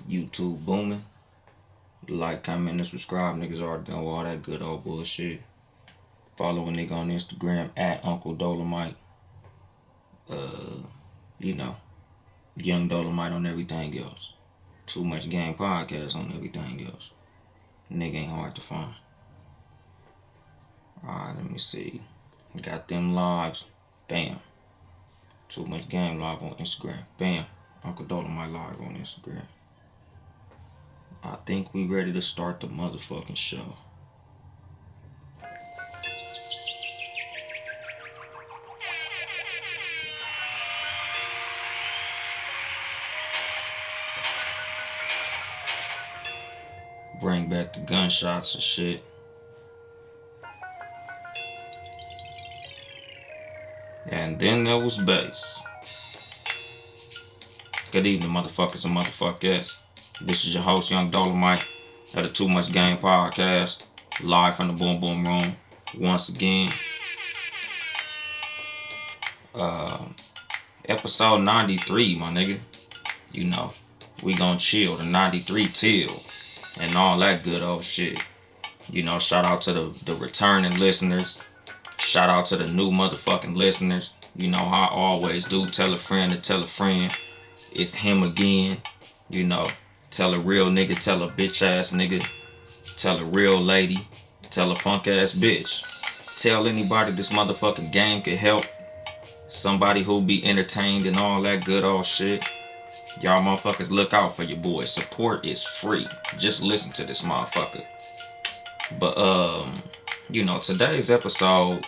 YouTube booming. Like, comment, and subscribe. Niggas already know all that good old bullshit. Follow a nigga on Instagram at Uncle Dolemite. You know, Young Dolemite on everything else. Too Much Game Podcast on everything else. Nigga ain't hard to find. Alright, let me see. Got them lives. Bam. Too Much Game live on Instagram. Bam. Uncle Dolemite live on Instagram. I think we ready to start the motherfucking show. Bring back the gunshots and shit. And then there was bass. Good evening, motherfuckers and motherfuckers. This is your host, Young Dolemite, of the Too Much Game Podcast, live from the Boom Boom Room. Once again, episode 93, my nigga. You know, we gon' chill the 93 till and all that good old shit. You know, shout out to the returning listeners. Shout out to the new motherfucking listeners. You know how I always do. Tell a friend to tell a friend. It's him again. You know, tell a real nigga, tell a bitch ass nigga, tell a real lady, tell a punk ass bitch. Tell anybody this motherfucking game could help. Somebody who be entertained and all that good old shit. Y'all motherfuckers look out for your boy. Support is free. Just listen to this motherfucker. But you know, today's episode,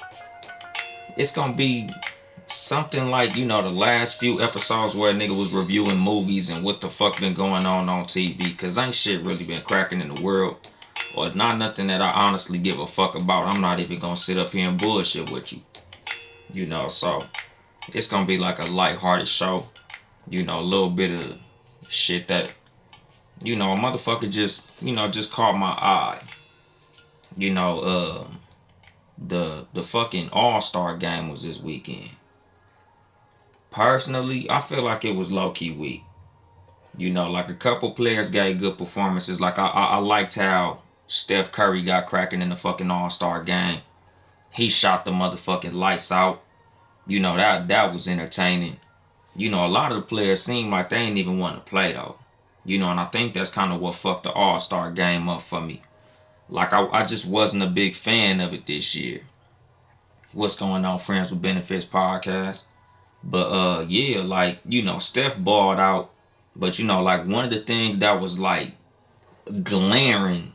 it's gonna be something like, you know, the last few episodes where a nigga was reviewing movies and what the fuck been going on TV. Cause ain't shit really been cracking in the world. Or not nothing that I honestly give a fuck about. I'm not even gonna sit up here and bullshit with you. You know, so it's gonna be like a lighthearted show. You know, a little bit of shit that, you know, a motherfucker just, you know, just caught my eye. You know, the fucking All-Star game was this weekend. Personally, I feel like it was low-key weak. You know, like a couple players gave good performances. Like I liked how Steph Curry got cracking in the fucking All-Star game. He shot the motherfucking lights out. You know, that was entertaining. You know, a lot of the players seem like they ain't even want to play though. You know, and I think that's kind of what fucked the All-Star game up for me. Like, I just wasn't a big fan of it this year. What's going on, Friends with Benefits podcast? But, yeah, like, you know, Steph balled out. But, you know, like, one of the things that was, like, glaring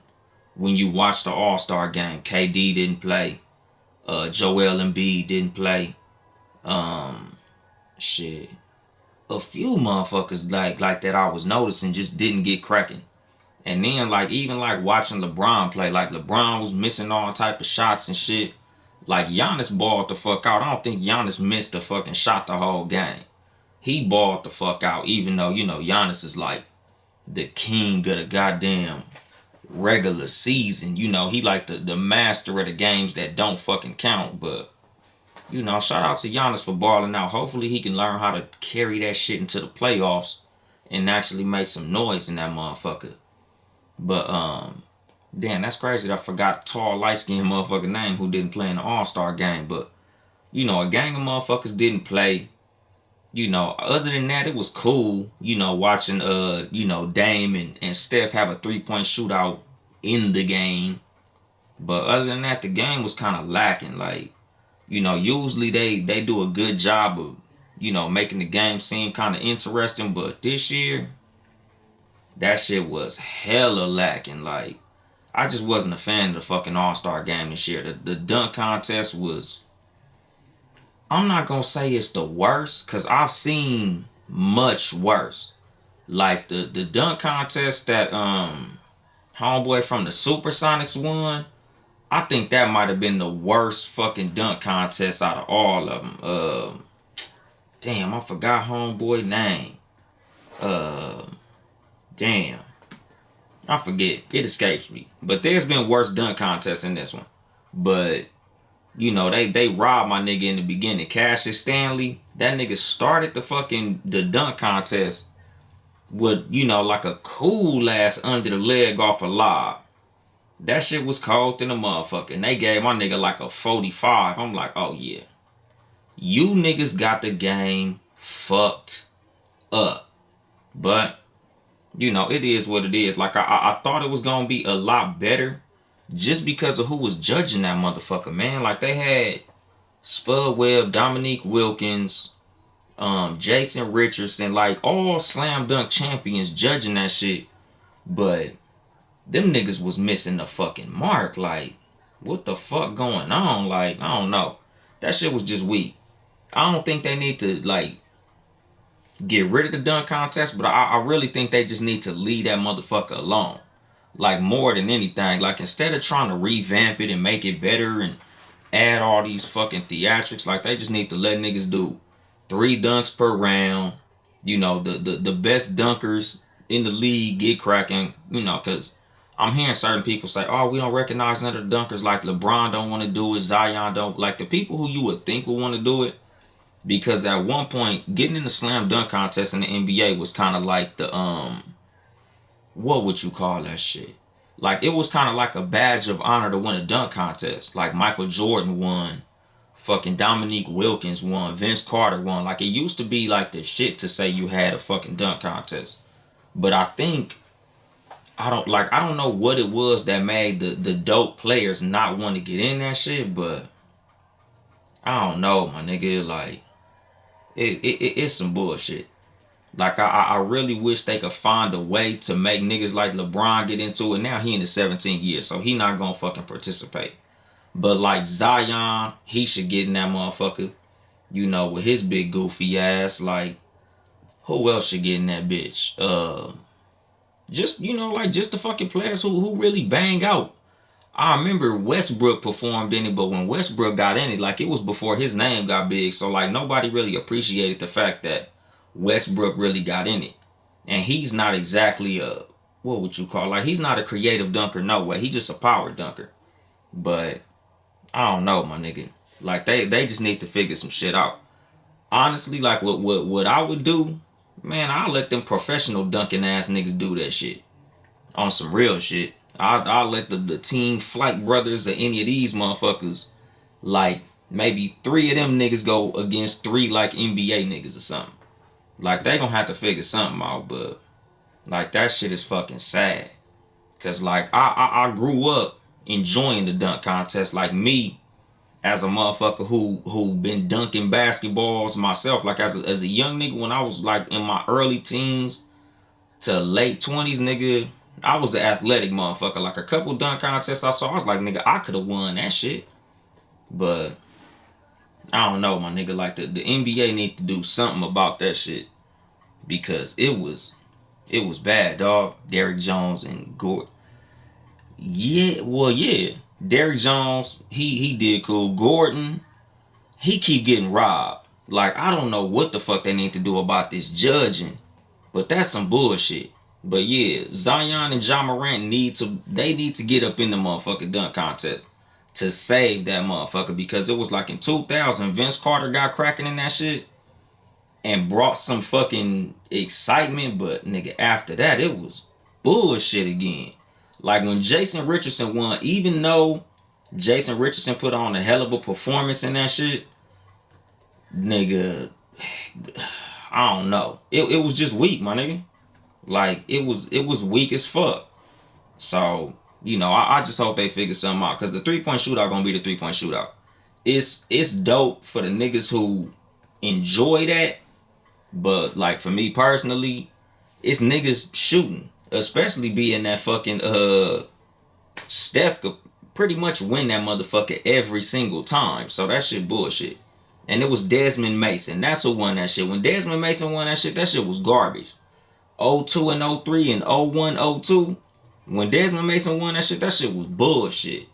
when you watch the All-Star game, KD didn't play. Joel Embiid didn't play. Shit. A few motherfuckers, like that I was noticing just didn't get cracking. And then, like, even, like, watching LeBron play, like, LeBron was missing all type of shots and shit. Like, Giannis balled the fuck out. I don't think Giannis missed a fucking shot the whole game. He balled the fuck out, even though, you know, Giannis is, like, the king of the goddamn regular season. You know, he, like, the master of the games that don't fucking count. But, you know, shout out to Giannis for balling out. Hopefully he can learn how to carry that shit into the playoffs and actually make some noise in that motherfucker. But, damn, that's crazy that I forgot tall, light-skinned motherfucker name who didn't play in the All-Star game. But, you know, a gang of motherfuckers didn't play. You know, other than that, it was cool, you know, watching, you know, Dame and Steph have a three-point shootout in the game. But other than that, the game was kind of lacking. Like, you know, usually they do a good job of, you know, making the game seem kind of interesting. But this year, that shit was hella lacking. Like, I just wasn't a fan of the fucking All-Star game this year. The dunk contest was, I'm not gonna say it's the worst, because I've seen much worse. Like, the dunk contest that homeboy from the Supersonics won, I think that might have been the worst fucking dunk contest out of all of them. Damn, I forgot homeboy name. Damn. I forget. It escapes me. But there's been worse dunk contests in this one. But, you know, they robbed my nigga in the beginning. Cassius Stanley, that nigga started the dunk contest. with, you know, like a cool ass under the leg off a lob. That shit was cold than a motherfucker. And they gave my nigga like a 45. I'm like, oh yeah. You niggas got the game fucked up. But, you know, it is what it is. Like, I thought it was going to be a lot better just because of who was judging that motherfucker, man. Like, they had Spud Webb, Dominique Wilkins, Jason Richardson, like, all slam dunk champions judging that shit. But them niggas was missing the fucking mark. Like, what the fuck going on? Like, I don't know. That shit was just weak. I don't think they need to, like, get rid of the dunk contest, but I really think they just need to leave that motherfucker alone. Like, more than anything. Like, instead of trying to revamp it and make it better and add all these fucking theatrics, like, they just need to let niggas do 3 dunks per round. You know, the best dunkers in the league get cracking, you know, because I'm hearing certain people say, oh, we don't recognize none of the dunkers. Like, LeBron don't want to do it. Zion don't. Like, the people who you would think would want to do it. Because at one point, getting in the slam dunk contest in the NBA was kind of like the, what would you call that shit? Like, it was kind of like a badge of honor to win a dunk contest. Like, Michael Jordan won. Fucking Dominique Wilkins won. Vince Carter won. Like, it used to be like the shit to say you had a fucking dunk contest. But I think, I don't know what it was that made the dope players not want to get in that shit, but I don't know, my nigga. Like, it's some bullshit. Like, I really wish they could find a way to make niggas like LeBron get into it. Now he in his 17th year, so he not gonna fucking participate. But like Zion, he should get in that motherfucker. You know, with his big goofy ass. Like, who else should get in that bitch? Just, you know, like, just the fucking players who really bang out. I remember Westbrook performed in it, but when Westbrook got in it, like, it was before his name got big. So, like, nobody really appreciated the fact that Westbrook really got in it. And he's not exactly a, what would you call, like, he's not a creative dunker, no way. He's just a power dunker. But, I don't know, my nigga. Like, they just need to figure some shit out. Honestly, like, what I would do, man, I'll let them professional dunking ass niggas do that shit. On some real shit. I'll let the Team Flight Brothers or any of these motherfuckers, like, maybe 3 of them niggas go against 3, like, NBA niggas or something. Like, they gonna have to figure something out, but, like, that shit is fucking sad. Cause, like, I grew up enjoying the dunk contest. Like, me, as a motherfucker who been dunking basketballs myself, like, as a young nigga, when I was, like, in my early teens to late 20s, nigga, I was an athletic motherfucker. Like, a couple dunk contests I saw, I was like, nigga, I could have won that shit. But I don't know, my nigga. Like, the NBA need to do something about that shit. Because it was bad, dog. Derrick Jones and Gordon. Yeah, well, yeah. Derrick Jones, he did cool. Gordon, he keep getting robbed. Like, I don't know what the fuck they need to do about this judging. But that's some bullshit. But yeah, Zion and Ja Morant need to get up in the motherfucking dunk contest to save that motherfucker, because it was like in 2000 Vince Carter got cracking in that shit and brought some fucking excitement, but nigga, after that it was bullshit again. Like, when Jason Richardson won, even though Jason Richardson put on a hell of a performance in that shit, nigga, I don't know. It was just weak, my nigga. Like, it was weak as fuck. So, you know, I just hope they figure something out. Because the 3-point shootout gonna be the 3-point shootout. It's dope for the niggas who enjoy that. But, like, for me personally, it's niggas shooting. Especially being that fucking, Steph could pretty much win that motherfucker every single time. So that shit bullshit. And it was Desmond Mason. That's who won that shit. When Desmond Mason won that shit was garbage. 02 and 03 and 01, 02. When Desmond Mason won that shit was bullshit.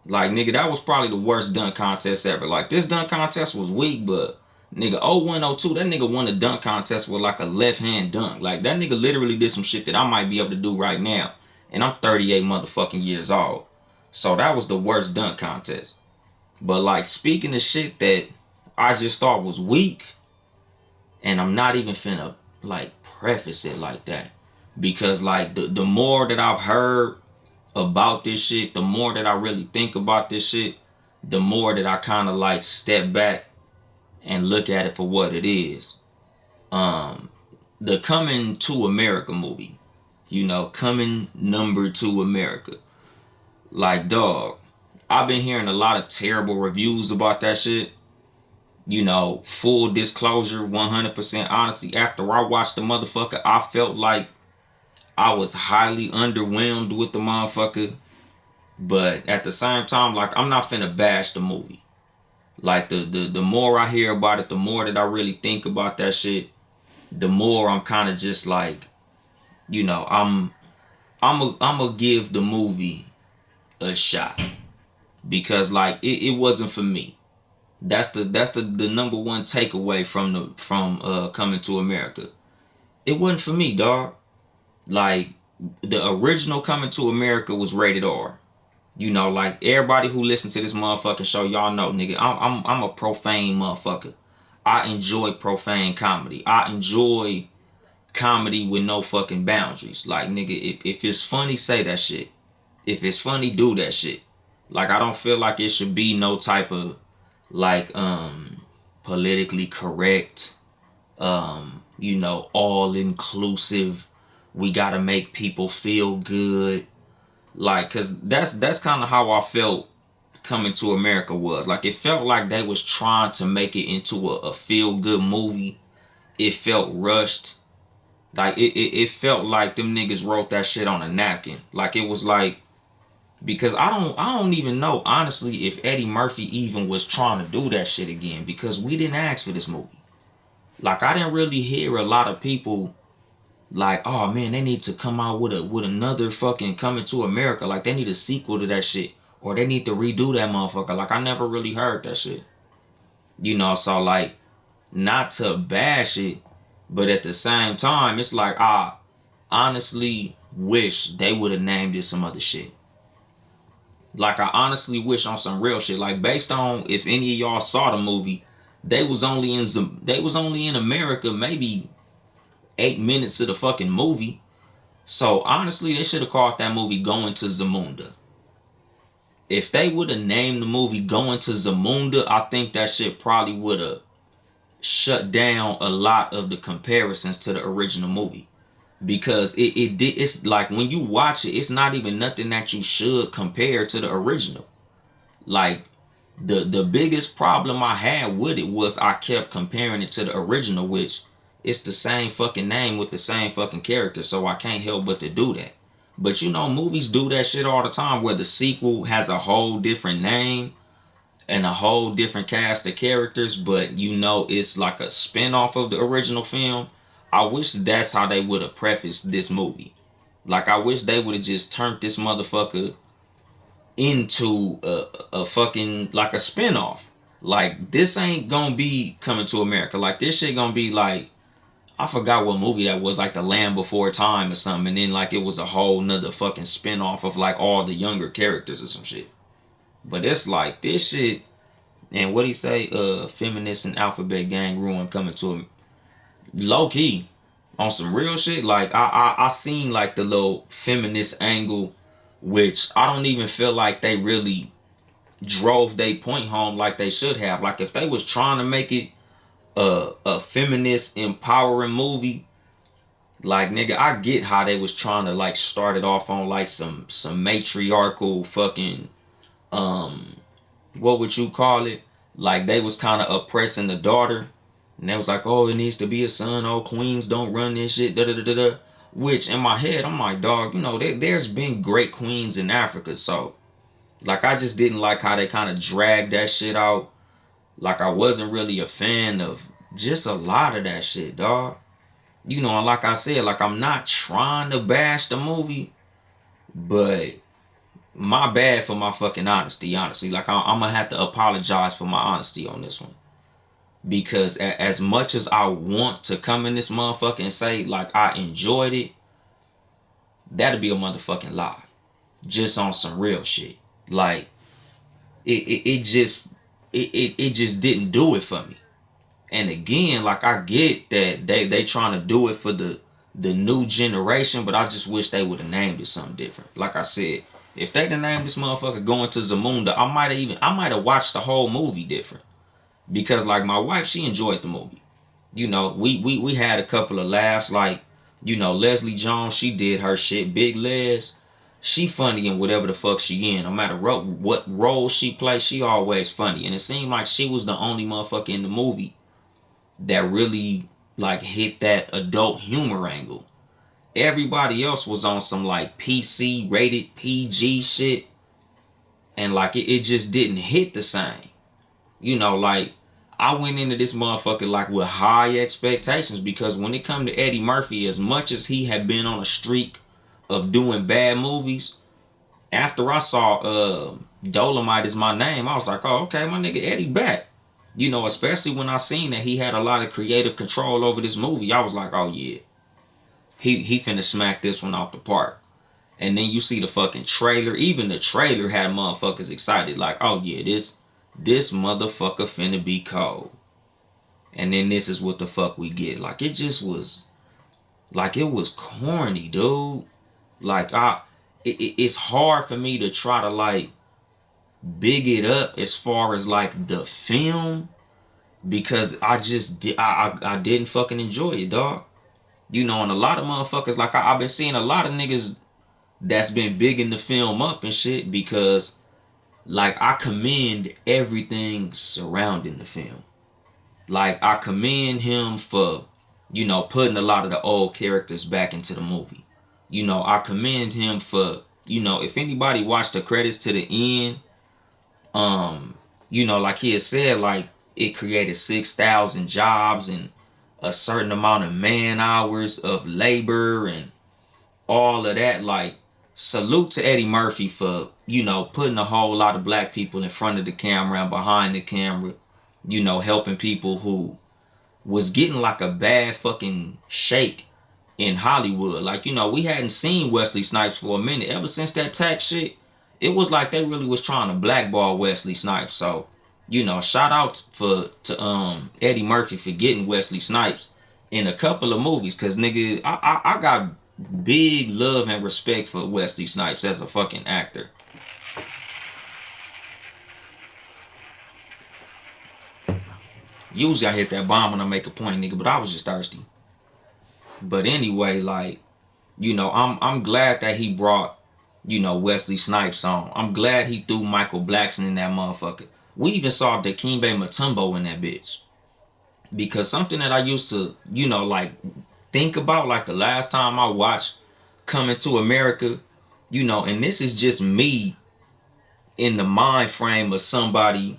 Like, nigga, that was probably the worst dunk contest ever. Like, this dunk contest was weak, but nigga, 01, 02, that nigga won the dunk contest with like a left hand dunk. Like, that nigga literally did some shit that I might be able to do right now. And I'm 38 motherfucking years old. So that was the worst dunk contest. But, like, speaking of shit that I just thought was weak, and I'm not even finna, like, preface it like that. Because like the more that I've heard about this shit, the more that I really think about this shit, the more that I kind of like step back and look at it for what it is. The Coming to America movie, Coming number to America. Like, dog, I've been hearing a lot of terrible reviews about that shit. Full disclosure, 100% honesty. After I watched the motherfucker, I felt like I was highly underwhelmed with the motherfucker. But at the same time, like, I'm not finna bash the movie. Like, the more I hear about it, the more that I really think about that shit, the more I'm kind of just like, I'm a give the movie a shot, because like it wasn't for me. That's the number one takeaway from Coming to America. It wasn't for me, dog. Like, the original Coming to America was rated R. Like, everybody who listens to this motherfucking show, y'all know, nigga, I'm a profane motherfucker. I enjoy profane comedy. I enjoy comedy with no fucking boundaries. Like, nigga, if it's funny, say that shit. If it's funny, do that shit. Like, I don't feel like it should be no type of like politically correct, all inclusive. We gotta make people feel good. Like, cause that's kind of how I felt Coming to America was. Like, it felt like they was trying to make it into a feel good movie. It felt rushed. Like, it felt like them niggas wrote that shit on a napkin. Like, it was like, because I don't even know, honestly, if Eddie Murphy even was trying to do that shit again, because we didn't ask for this movie. Like, I didn't really hear a lot of people like, oh man, they need to come out with another fucking Coming to America. Like, they need a sequel to that shit, or they need to redo that motherfucker. Like, I never really heard that shit. So like, not to bash it, but at the same time, it's like, I honestly wish they would have named it some other shit. Like, I honestly wish, on some real shit. Like, based on, if any of y'all saw the movie, they was only in America maybe 8 minutes of the fucking movie. So honestly, they should have called that movie Going to Zamunda. If they would have named the movie Going to Zamunda, I think that shit probably would have shut down a lot of the comparisons to the original movie. Because it's like, when you watch it, it's not even nothing that you should compare to the original. Like, the biggest problem I had with it was I kept comparing it to the original, which it's the same fucking name with the same fucking character, so I can't help but to do that. But movies do that shit all the time, where the sequel has a whole different name and a whole different cast of characters, but it's like a spin-off of the original film. I wish that's how they would have prefaced this movie. Like, I wish they would have just turned this motherfucker into a fucking, like, a spin-off. Like, this ain't gonna be Coming to America. Like, this shit gonna be like, I forgot what movie that was, like The Land Before Time or something, and then like it was a whole nother fucking spin-off of like all the younger characters or some shit. But it's like, this shit, and what he say, feminists and alphabet gang ruin Coming to him. Low key, on some real shit, like I seen like the little feminist angle, which I don't even feel like they really drove they point home like they should have. Like, if they was trying to make it a feminist empowering movie, like, nigga, I get how they was trying to like start it off on like some matriarchal fucking, what would you call it? Like, they was kind of oppressing the daughter, and they was like, oh, it needs to be a son. Oh, queens don't run this shit. Da da da da da. Which in my head, I'm like, dog, there's been great queens in Africa, so like, I just didn't like how they kind of dragged that shit out. Like, I wasn't really a fan of just a lot of that shit, dog. And like I said, like, I'm not trying to bash the movie, but my bad for my fucking honesty, honestly. Like, I'm gonna have to apologize for my honesty on this one. Because as much as I want to come in this motherfucker and say, like, I enjoyed it, that'd be a motherfucking lie. Just on some real shit. Like, it just didn't do it for me. And again, like, I get that they trying to do it for the the new generation, but I just wish they would have named it something different. Like I said, if they'd have named this motherfucker Going to Zamunda, I might have watched the whole movie different. Because like my wife, she enjoyed the movie. You know, we had a couple of laughs. Like, you know, Leslie Jones, she did her shit. Big Les, she funny in whatever the fuck she in. No matter what role she plays, she always funny. And it seemed like she was the only motherfucker in the movie that really like hit that adult humor angle. Everybody else was on some like PC rated PG shit, and like it just didn't hit the same. You know, like I went into this motherfucker like with high expectations, because when it come to Eddie Murphy, as much as he had been on a streak of doing bad movies, after I saw Dolemite Is My Name, I was like, oh, okay, my nigga Eddie back. You know, especially when I seen that he had a lot of creative control over this movie, I was like, oh yeah, he finna smack this one off the park. And then you see the fucking trailer. Even the trailer had motherfuckers excited, like, oh yeah, this motherfucker finna be cold. And then this is what the fuck we get. Like, it just was, like, it was corny, dude. Like, it's hard for me to try to like big it up as far as like the film, because I didn't fucking enjoy it, dog. You know, and a lot of motherfuckers, like I've been seeing a lot of niggas that's been bigging the film up and shit, because like I commend everything surrounding the film. Like I commend him for, you know, putting a lot of the old characters back into the movie. You know, I commend him for, you know, if anybody watched the credits to the end, you know, like he had said, like it created 6,000 jobs and a certain amount of man hours of labor and all of that. Like, salute to Eddie Murphy for, you know, putting a whole lot of black people in front of the camera and behind the camera, you know, helping people who was getting like a bad fucking shake in Hollywood. Like, you know, we hadn't seen Wesley Snipes for a minute. Ever since that tax shit, it was like they really was trying to blackball Wesley Snipes. So, you know, shout out to Eddie Murphy for getting Wesley Snipes in a couple of movies. Cause nigga, I got big love and respect for Wesley Snipes as a fucking actor. Usually I hit that bomb when I make a point, nigga, but I was just thirsty. But anyway, like, you know, I'm glad that he brought, you know, Wesley Snipes on. I'm glad he threw Michael Blackson in that motherfucker. We even saw Dikembe Mutombo in that bitch. Because something that I used to, you know, like think about, like the last time I watched Coming to America, you know, and this is just me in the mind frame of somebody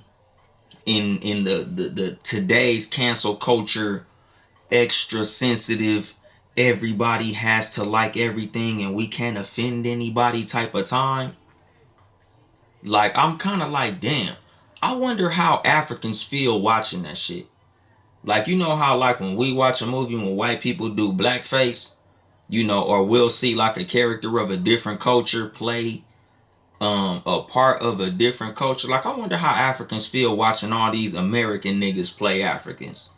in the today's cancel culture, extra sensitive, everybody has to like everything and we can't offend anybody type of time. Like, I'm kind of like, damn, I wonder how Africans feel watching that shit. Like, you know how like when we watch a movie when white people do blackface, you know, or we'll see like a character of a different culture play a part of a different culture. Like, I wonder how Africans feel watching all these American niggas play Africans.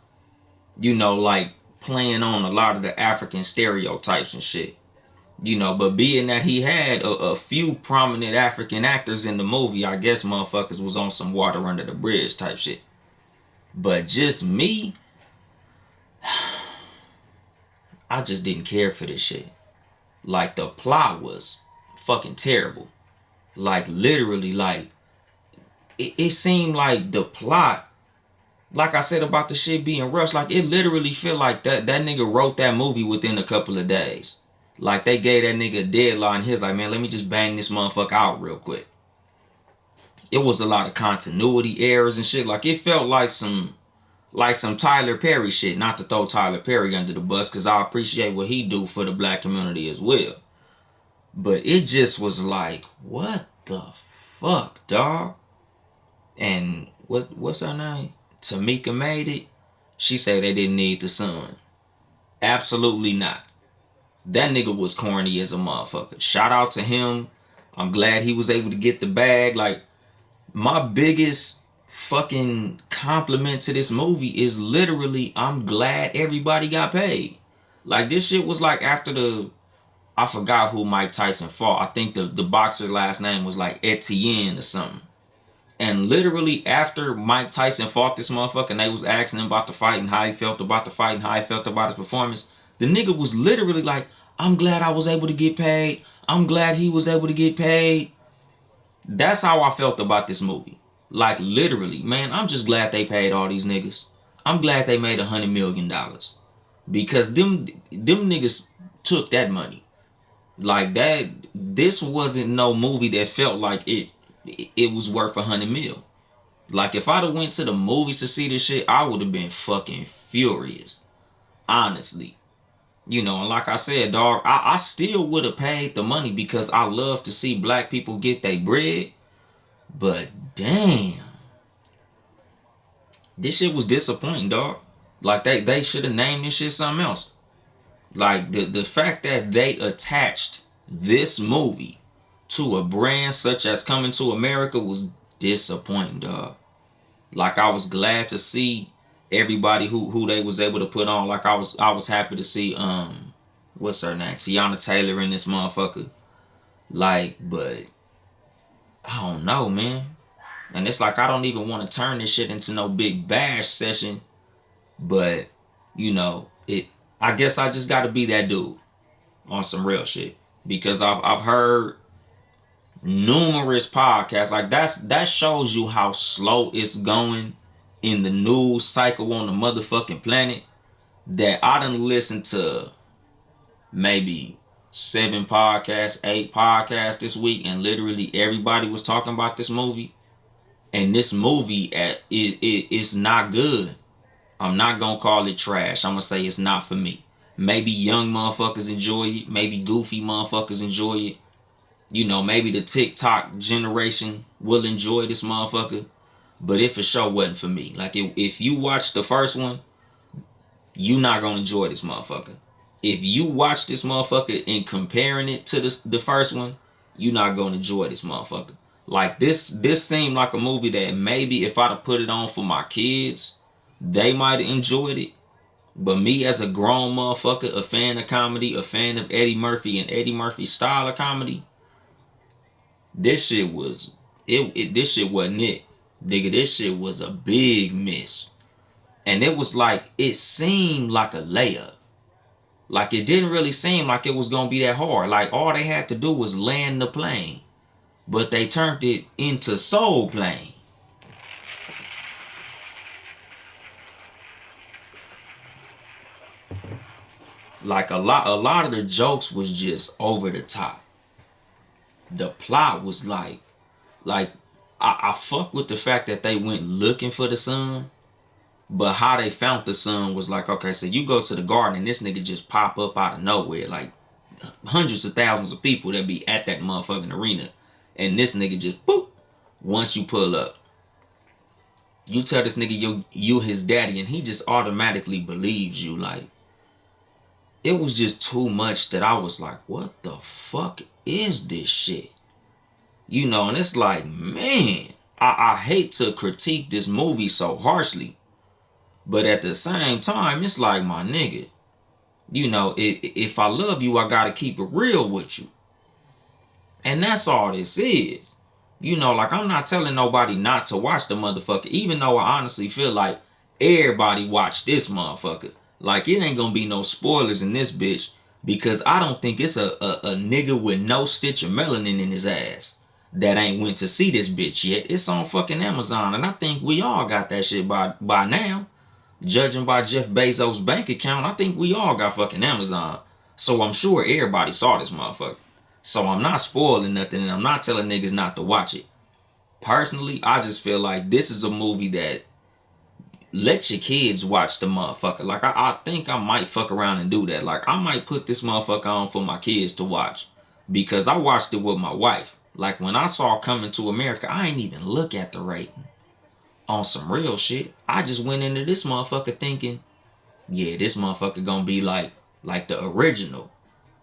You know, like playing on a lot of the African stereotypes and shit. You know, but being that he had a few prominent African actors in the movie, I guess motherfuckers was on some water under the bridge type shit. But just me, I just didn't care for this shit. Like, the plot was fucking terrible. Like, literally, like, it seemed like the plot, like I said about the shit being rushed, like, it literally feel like that nigga wrote that movie within a couple of days. Like, they gave that nigga a deadline. He's like, man, let me just bang this motherfucker out real quick. It was a lot of continuity errors and shit. Like, it felt like some Tyler Perry shit. Not to throw Tyler Perry under the bus, because I appreciate what he do for the black community as well. But it just was like, what the fuck, dog? And what's her name? Tamika made it. She said they didn't need the son. Absolutely not. That nigga was corny as a motherfucker. Shout out to him. I'm glad he was able to get the bag. Like, my biggest fucking compliment to this movie is literally, I'm glad everybody got paid. Like this shit was like after I forgot who Mike Tyson fought. I think the boxer last name was like Etienne or something. And literally after Mike Tyson fought this motherfucker and they was asking him about the fight and how he felt about the fight and how he felt about his performance, the nigga was literally like, I'm glad I was able to get paid. I'm glad he was able to get paid. That's how I felt about this movie. Like literally, man, I'm just glad they paid all these niggas. I'm glad they made $100 million. Because them niggas took that money. Like that, this wasn't no movie that felt like it was worth 100 mil. Like if I'd have went to the movies to see this shit, I would have been fucking furious. Honestly. You know, and like I said, dog, I still would have paid the money because I love to see black people get their bread. But damn. This shit was disappointing, dog. Like they should have named this shit something else. Like the fact that they attached this movie to a brand such as Coming to America was disappointing, dog. Like I was glad to see everybody who they was able to put on. Like I was happy to see what's her name? Tiana Taylor in this motherfucker. Like, but I don't know, man. And it's like I don't even want to turn this shit into no big bash session. But, you know, I guess I just gotta be that dude on some real shit. Because I've heard numerous podcasts. Like that shows you how slow it's going in the news cycle on the motherfucking planet. That I done listened to maybe 7 podcasts, 8 podcasts this week, and literally everybody was talking about this movie. And this movie it's not good. I'm not gonna call it trash. I'm gonna say it's not for me. Maybe young motherfuckers enjoy it. Maybe goofy motherfuckers enjoy it. You know, maybe the TikTok generation will enjoy this motherfucker. But it for sure wasn't for me. Like, if you watch the first one, you not gonna enjoy this motherfucker. If you watch this motherfucker and comparing it to the first one, you not gonna enjoy this motherfucker. Like, this seemed like a movie that maybe if I'd have put it on for my kids, they might have enjoyed it. But me as a grown motherfucker, a fan of comedy, a fan of Eddie Murphy and Eddie Murphy's style of comedy, this shit was this shit wasn't it. Nigga, this shit was a big miss. And it was like, it seemed like a layup. Like it didn't really seem like it was gonna be that hard. Like all they had to do was land the plane. But they turned it into Soul Plane. Like a lot of the jokes was just over the top. The plot was like I fuck with the fact that they went looking for the son, but how they found the son was like, okay, so you go to the garden and this nigga just pop up out of nowhere, like hundreds of thousands of people that be at that motherfucking arena, and this nigga just boop. Once you pull up, you tell this nigga you his daddy, and he just automatically believes you. Like, it was just too much that I was like, what the fuck is this shit? You know, and it's like, man, I hate to critique this movie so harshly, but at the same time, it's like, my nigga, you know, if I love you, I gotta keep it real with you. And that's all this is. You know, like, I'm not telling nobody not to watch the motherfucker, even though I honestly feel like everybody watch this motherfucker. Like, it ain't gonna be no spoilers in this bitch, because I don't think it's a nigga with no stitch of melanin in his ass that ain't went to see this bitch yet. It's on fucking Amazon, and I think we all got that shit by now. Judging by Jeff Bezos' bank account, I think we all got fucking Amazon. So I'm sure everybody saw this motherfucker. So I'm not spoiling nothing, and I'm not telling niggas not to watch it. Personally, I just feel like this is a movie that let your kids watch the motherfucker. Like, I think I might fuck around and do that. Like, I might put this motherfucker on for my kids to watch, because I watched it with my wife. Like, when I saw Coming to America, I ain't even look at the rating. On some real shit, I just went into this motherfucker thinking, yeah, this motherfucker gonna be like the original.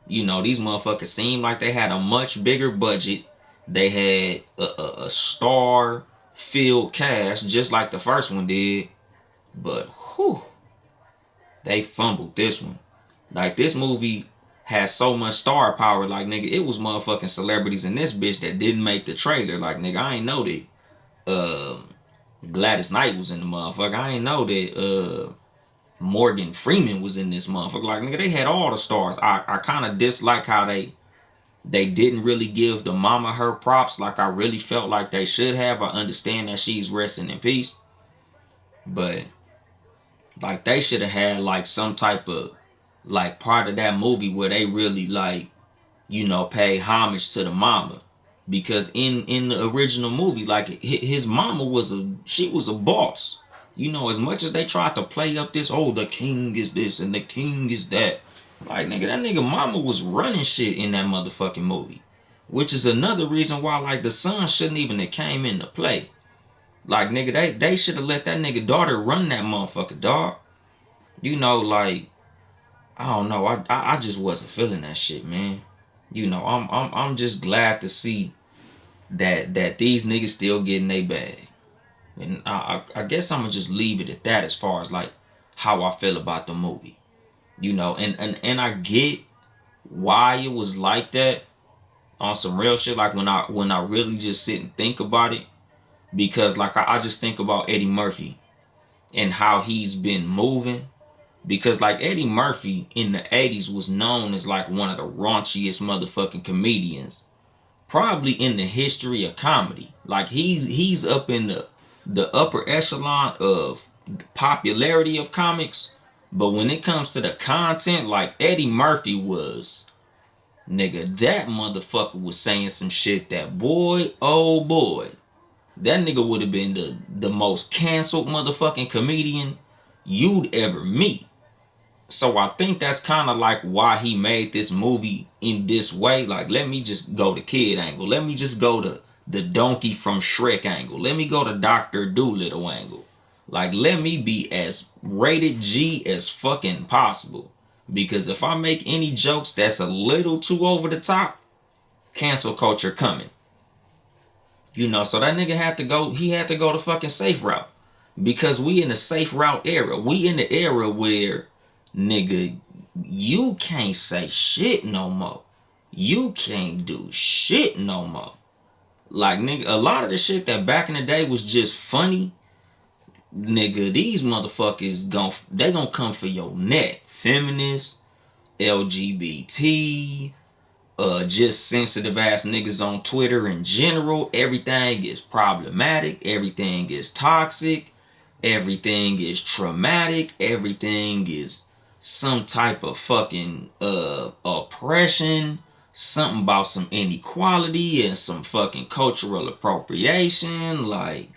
You know, these motherfuckers seemed like they had a much bigger budget. They had a star-filled cast, just like the first one did. But, whew, they fumbled this one. Like, this movie has so much star power. Like, nigga, it was motherfucking celebrities in this bitch that didn't make the trailer. Like, nigga, I ain't know that Gladys Knight was in the motherfucker. I ain't know that Morgan Freeman was in this motherfucker. Like, nigga, they had all the stars. I kind of dislike how they didn't really give the mama her props like I really felt like they should have. I understand that she's resting in peace, but like, they should have had like some type of like part of that movie where they really like, pay homage to the mama. Because in the original movie, like, his mama was a boss. As much as they tried to play up this, oh, the king is this and the king is that, like, nigga, that nigga mama was running shit in that motherfucking movie. Which is another reason why, like, the son shouldn't even have came into play. Like, nigga, they should have let that nigga daughter run that motherfucker, dog. Like, I don't know. I just wasn't feeling that shit, man. I'm just glad to see that these niggas still getting they bag. And I guess I'm gonna just leave it at that as far as like how I feel about the movie. And I get why it was like that on some real shit. Like, when I really just sit and think about it, because like I just think about Eddie Murphy and how he's been moving. Because like Eddie Murphy in the 80s was known as like one of the raunchiest motherfucking comedians probably in the history of comedy. Like, he's up in the upper echelon of popularity of comics. But when it comes to the content, like, Eddie Murphy was, nigga, that motherfucker was saying some shit that, boy, oh boy, that nigga would have been the most canceled motherfucking comedian you'd ever meet. So I think that's kind of like why he made this movie in this way. Like, let me just go the kid angle. Let me just go to the donkey from Shrek angle. Let me go to Dr. Doolittle angle. Like, let me be as rated G as fucking possible. Because if I make any jokes that's a little too over the top, cancel culture coming. So that nigga he had to go the fucking safe route. Because we in the safe route era. We in the era where, nigga, you can't say shit no more. You can't do shit no more. Like, nigga, a lot of the shit that back in the day was just funny, nigga, these motherfuckers they gonna come for your neck. Feminists, LGBT, just sensitive ass niggas on Twitter in general. Everything is problematic. Everything is toxic. Everything is traumatic. Everything is some type of fucking oppression. Something about some inequality and some fucking cultural appropriation. Like,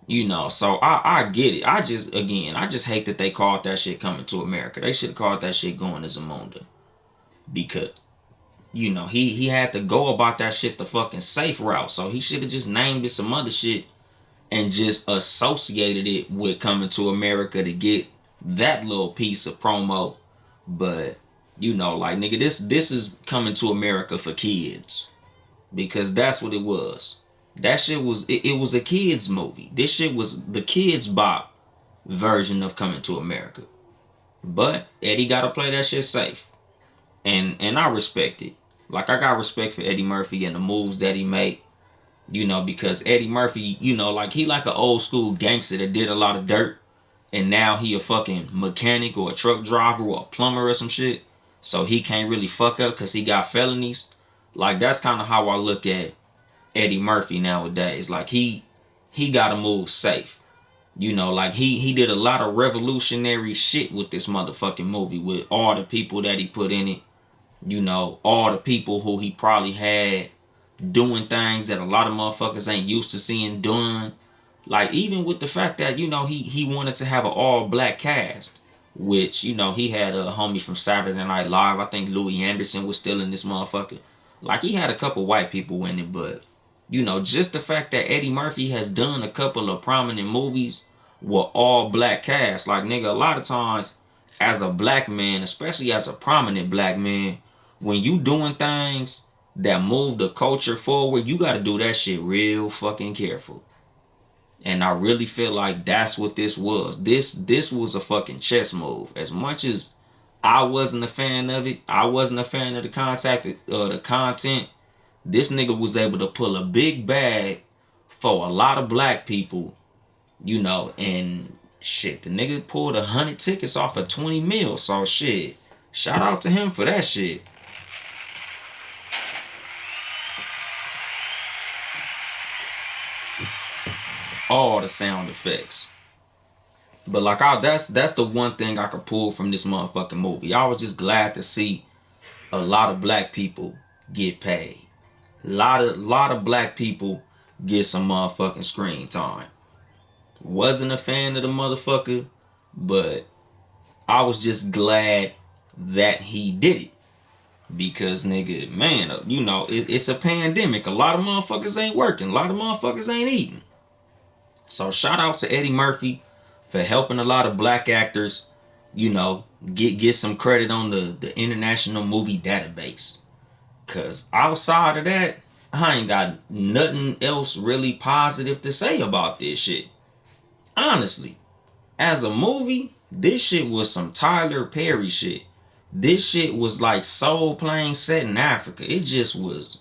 so I get it. I just hate that they called that shit Coming to America. They should have called that shit Going to Zamunda. Because he had to go about that shit the fucking safe route. So he should have just named it some other shit and just associated it with Coming to America to get that little piece of promo. But like, nigga, this is Coming to America for kids, because that's what it was. That shit was it was a kids movie. This shit was the kids bop version of Coming to America. But Eddie gotta play that shit safe, and I respect it. Like, I got respect for Eddie Murphy and the moves that he made. Because Eddie Murphy, like, he like an old school gangster that did a lot of dirt, and now he a fucking mechanic or a truck driver or a plumber or some shit. So he can't really fuck up because he got felonies. Like, that's kind of how I look at Eddie Murphy nowadays. Like, he gotta move safe. Like, he did a lot of revolutionary shit with this motherfucking movie, with all the people that he put in it. All the people who he probably had doing things that a lot of motherfuckers ain't used to seeing done. Like, even with the fact that, he wanted to have an all-black cast. Which, he had a homie from Saturday Night Live. I think Louis Anderson was still in this motherfucker. Like, he had a couple white people in it, but, just the fact that Eddie Murphy has done a couple of prominent movies with all-black cast. Like, nigga, a lot of times, as a black man, especially as a prominent black man, when you doing things that move the culture forward, you gotta do that shit real fucking careful. And I really feel like that's what this was. This was a fucking chess move. As much as I wasn't a fan of it. I wasn't a fan of the content. This nigga was able to pull a big bag for a lot of black people, and shit, the nigga pulled 100 tickets off of 20 mil. So shit, shout out to him for that shit. All the sound effects. But like that's the one thing I could pull from this motherfucking movie. I was just glad to see a lot of black people get paid. Lot of black people get some motherfucking screen time. Wasn't a fan of the motherfucker, but I was just glad that he did it. Because nigga, man, it's a pandemic. A lot of motherfuckers ain't working. A lot of motherfuckers ain't eating. So shout out to Eddie Murphy for helping a lot of black actors, get some credit on the International Movie Database. Cause outside of that, I ain't got nothing else really positive to say about this shit. Honestly, as a movie, this shit was some Tyler Perry shit. This shit was like Soul Plane set in Africa. It just was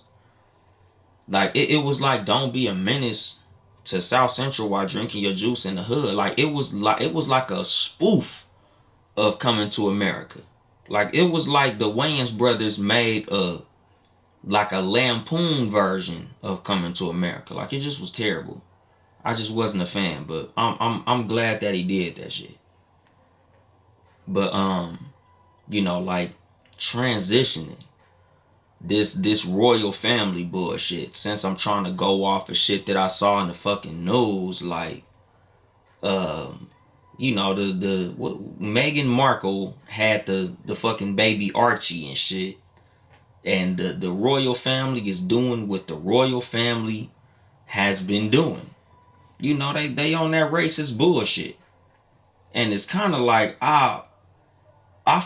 like it was like Don't Be a Menace to South Central while drinking your juice in the hood. Like it was like a spoof of Coming to America. Like it was like the Wayans brothers made a lampoon version of Coming to America. Like it just was terrible. I just wasn't a fan, but I'm glad that he did that shit. But like transitioning this royal family bullshit. Since I'm trying to go off of shit that I saw in the fucking news, like Meghan Markel had the fucking baby Archie and shit. And the royal family is doing what the royal family has been doing. They on that racist bullshit. And it's kind of like I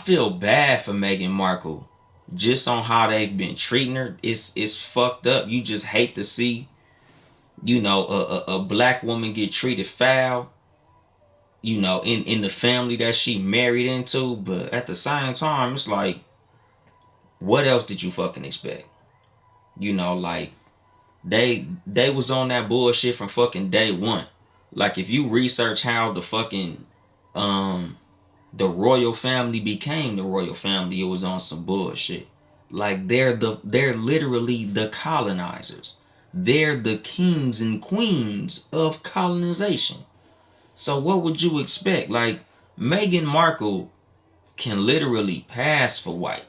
feel bad for Meghan Markle just on how they've been treating her. It's fucked up. You just hate to see, a black woman get treated foul, in the family that she married into. But at the same time, it's like, what else did you fucking expect? Like they was on that bullshit from fucking day one. Like if you research how the fucking the royal family became the royal family, it was on some bullshit. Like they're literally the colonizers. They're the kings and queens of colonization. So what would you expect? Like Meghan Markle can literally pass for white,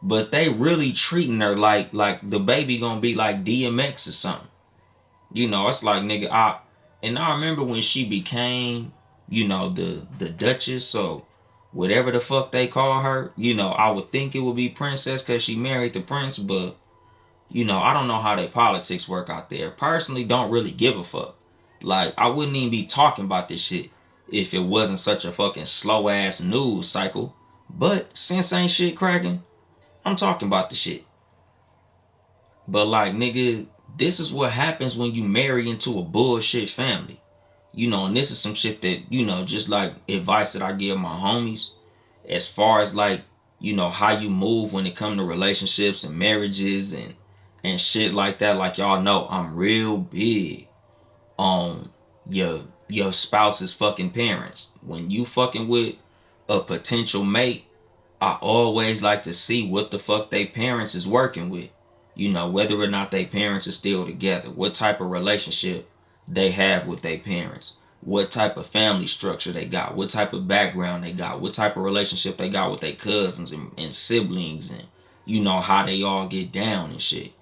but they really treating her like the baby gonna be like DMX or something. It's like nigga, I remember when she became, the Duchess, so whatever the fuck they call her, I would think it would be Princess because she married the prince, but I don't know how their politics work out there. Personally, don't really give a fuck. Like, I wouldn't even be talking about this shit if it wasn't such a fucking slow ass news cycle. But since ain't shit cracking, I'm talking about the shit. But like, nigga, this is what happens when you marry into a bullshit family. And this is some shit that, just like advice that I give my homies as far as like, how you move when it comes to relationships and marriages and shit like that. Like y'all know, I'm real big on your spouse's fucking parents. When you fucking with a potential mate, I always like to see what the fuck they parents is working with. Whether or not they parents are still together. What type of relationship they have with their parents. What type of family structure they got. What type of background they got. What type of relationship they got with their cousins and siblings. And, how they all get down and shit.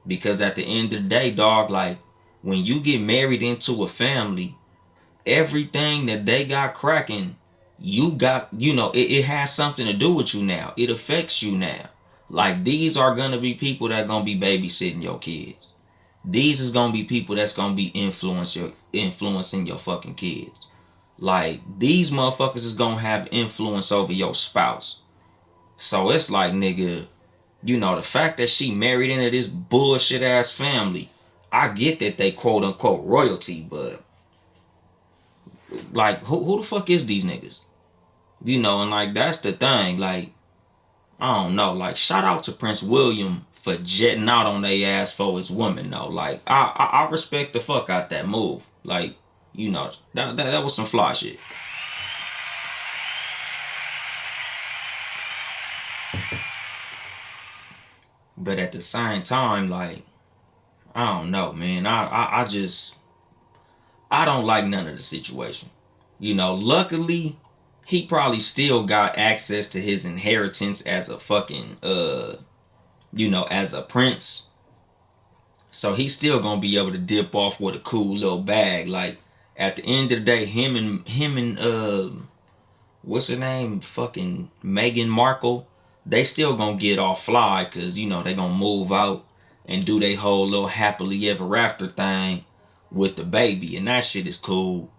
Because at the end of the day, dog, like, when you get married into a family, everything that they got cracking, you got, it has something to do with you now. It affects you now. Like, these are gonna be people that gonna be babysitting your kids. These is gonna be people that's gonna be influencing your fucking kids. Like, these motherfuckers is gonna have influence over your spouse. So it's like, nigga, the fact that she married into this bullshit ass family, I get that they quote unquote royalty, but like, who the fuck is these niggas? And like that's the thing. Like, I don't know. Like, shout out to Prince William for jetting out on they ass for his woman though. Like, I respect the fuck out that move. Like, that was some fly shit. But at the same time, like, I don't know, man. I just I don't like none of the situation. Luckily, he probably still got access to his inheritance as a fucking as a prince. So he's still gonna be able to dip off with a cool little bag. Like, at the end of the day, him and what's her name? Fucking Meghan Markel, they still gonna get off fly because they gonna move out and do their whole little happily ever after thing with the baby, and that shit is cool.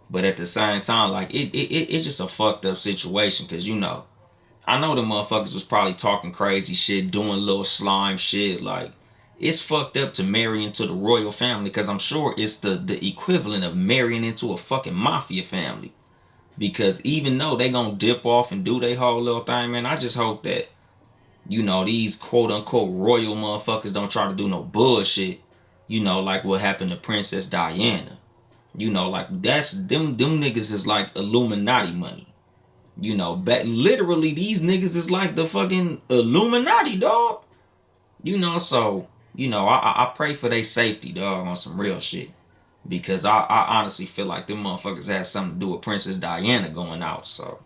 But at the same time, like it's just a fucked up situation because I know the motherfuckers was probably talking crazy shit, doing little slime shit. Like, it's fucked up to marry into the royal family because I'm sure it's the equivalent of marrying into a fucking mafia family. Because even though they gonna dip off and do their whole little thing, man, I just hope that these quote unquote royal motherfuckers don't try to do no bullshit. Like what happened to Princess Diana. Like that's them niggas is like Illuminati money. Literally these niggas is like the fucking Illuminati, dog. So I pray for their safety, dog, on some real shit. Because I honestly feel like them motherfuckers had something to do with Princess Diana going out. So,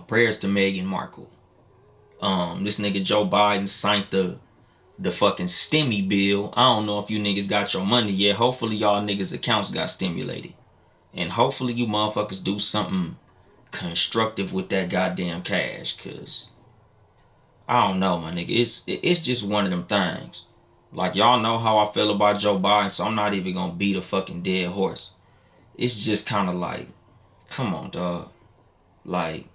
prayers to Meghan Markle. This nigga Joe Biden signed the fucking stimmy bill. I don't know if you niggas got your money yet. Hopefully y'all niggas accounts got stimulated. And hopefully you motherfuckers do something constructive with that goddamn cash. Cause I don't know, my nigga. It's just one of them things. Like, y'all know how I feel about Joe Biden, so I'm not even gonna beat a fucking dead horse. It's just kind of like, come on, dog. Like,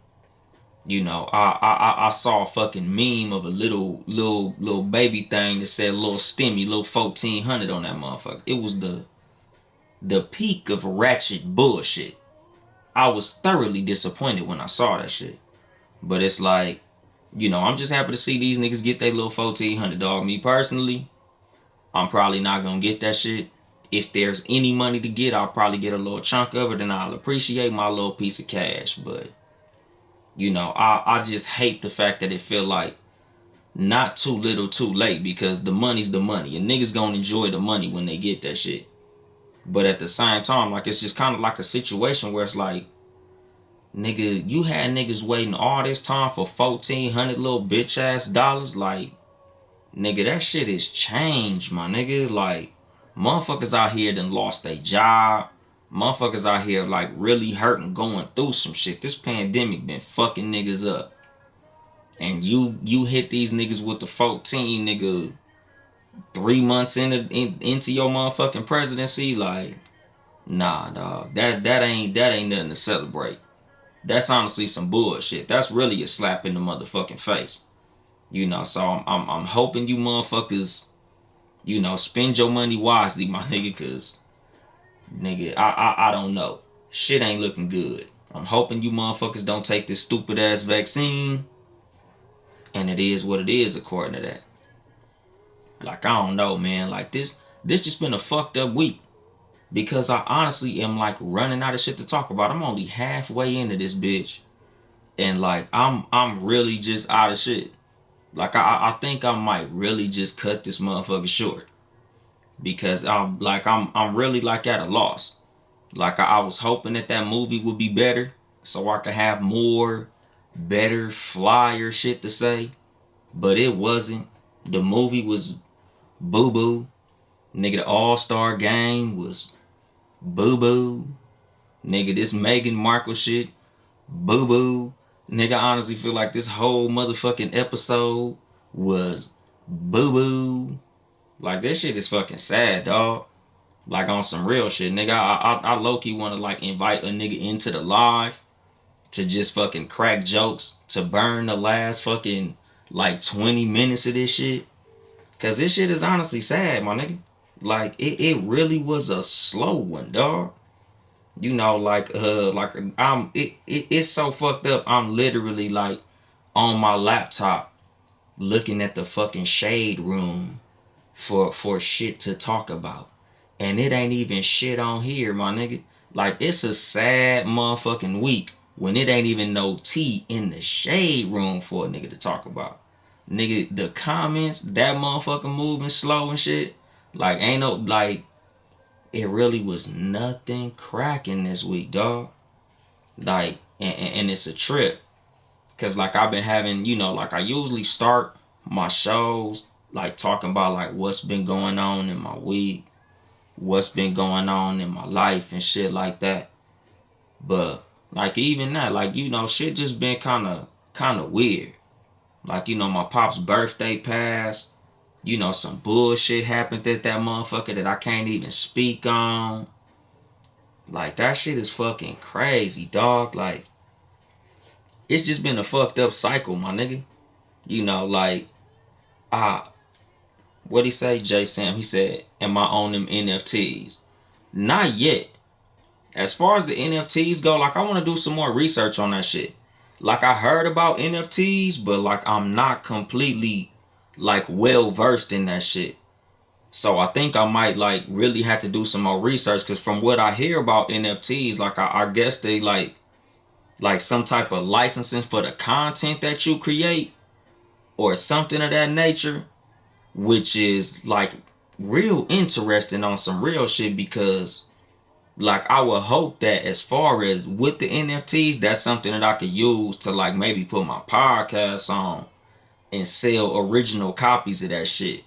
I saw a fucking meme of a little baby thing that said little stimmy, little 1400 on that motherfucker. It was the peak of ratchet bullshit. I was thoroughly disappointed when I saw that shit. But it's like, I'm just happy to see these niggas get their little 1400, dog. Me personally, I'm probably not gonna get that shit. If there's any money to get, I'll probably get a little chunk of it and I'll appreciate my little piece of cash. But, I just hate the fact that it feel like not too little too late because the money's the money. And niggas gonna enjoy the money when they get that shit. But at the same time, like, it's just kind of like a situation where it's like, nigga, you had niggas waiting all this time for 1400 little bitch ass dollars. Like, nigga, that shit is changed, my nigga. Like, motherfuckers out here done lost their job. Motherfuckers out here like really hurting, going through some shit. This pandemic been fucking niggas up. And you hit these niggas with the 14, nigga, 3 months into your motherfucking presidency. Like, nah, dog. That ain't nothing to celebrate. That's honestly some bullshit. That's really a slap in the motherfucking face. So I'm hoping you motherfuckers, spend your money wisely, my nigga, cause nigga, I don't know. Shit ain't looking good. I'm hoping you motherfuckers don't take this stupid ass vaccine. And it is what it is according to that. Like, I don't know, man. Like, this just been a fucked up week. Because I honestly am like running out of shit to talk about. I'm only halfway into this bitch. And like I'm really just out of shit. Like I think I might really just cut this motherfucker short. Because I'm really like at a loss. Like I was hoping that movie would be better. So I could have more better flyer shit to say. But it wasn't. The movie was boo boo. Nigga, the All-Star game was boo boo. Nigga, this Meghan Markle shit, boo boo. Nigga, I honestly feel like this whole motherfucking episode was boo boo. Like, this shit is fucking sad, dog. Like, on some real shit. Nigga, I low-key want to, like, invite a nigga into the live to just fucking crack jokes, to burn the last fucking, like, 20 minutes of this shit. Because this shit is honestly sad, my nigga. Like, it really was a slow one, dog. You know, like it's so fucked up. I'm literally like on my laptop looking at the fucking shade room for shit to talk about. And it ain't even shit on here, my nigga. Like, it's a sad motherfucking week when it ain't even no tea in the shade room for a nigga to talk about. Nigga, the comments, that motherfucking moving slow and shit. Like, ain't no, like, it really was nothing cracking this week, dog. Like, and it's a trip. Cause like I've been having, like I usually start my shows like talking about like what's been going on in my week, what's been going on in my life and shit like that. But like even that, like shit just been kind of weird. Like my pop's birthday passed. Some bullshit happened at that motherfucker that I can't even speak on. Like that shit is fucking crazy, dog. Like it's just been a fucked up cycle, my nigga. Like ah, what he say, Jay Sam? He said, "Am I on them NFTs?" Not yet. As far as the NFTs go, like I want to do some more research on that shit. Like I heard about NFTs, but like I'm not completely like well versed in that shit. So I think I might like really have to do some more research because from what I hear about NFTs, like I guess they like some type of licensing for the content that you create or something of that nature, which is like real interesting on some real shit because like I would hope that as far as with the NFTs, that's something that I could use to like maybe put my podcast on and sell original copies of that shit.